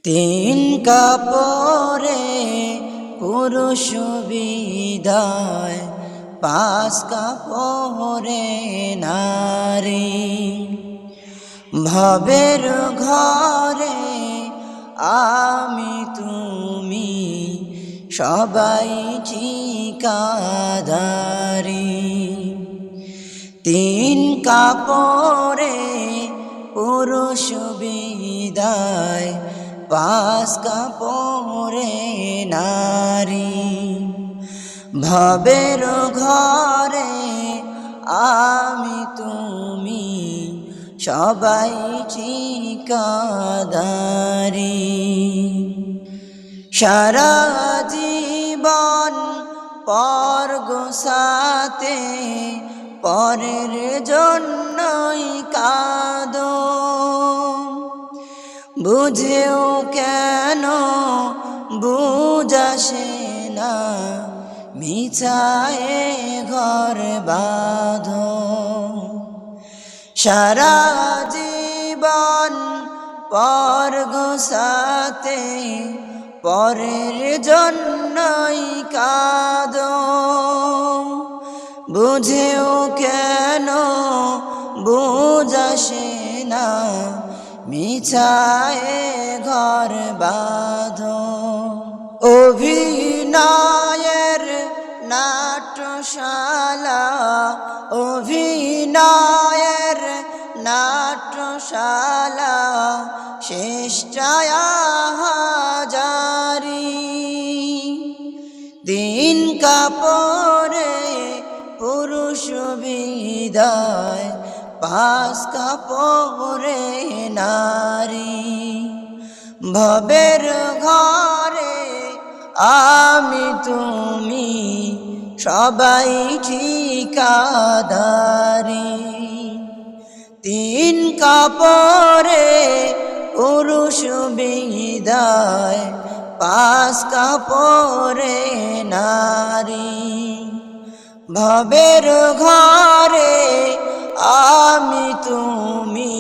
তিন কাপড়ে পুরুষ বিদায়, পাঁচ কাপড়ে নারী। ভবের ঘরে আমি তুমি সবাই ঠিকাদারি। তিন কাপড়ে পুরুষ বিদায়, পাঁচ কাপড়ে নারী। ভবের ঘরে আমি তুমি সবাই ঠিকাদারি। সারা জীবন পর গোছাতে পরের জন্যই কাঁদো, বুঝেও কেন বুঝাসে না, মিছায়ে ঘর বাঁধো। সারা জীবন পর গোছাতে পরের জন্যই কাঁদো, বুঝেও কেন বুঝাসে না, মিছায়ে ঘর বাঁধো। অভিনয়ের নাট্যশালা, অভিনয়ের নাট্যশালা শেষটায় হাজারি। তিন কাপড়ে পুরুষ বিদায়, পাঁচ কাপড়ে নারী। ভবের ঘরে আমি তুমি সবাই ঠিকাদারি। তিন কাপড়ে পুরুষ বিদায়, পাঁচ কাপড়ে নারী। ভবের ঘরে আমি তুমি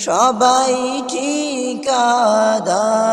সবাই ঠিকাদারি।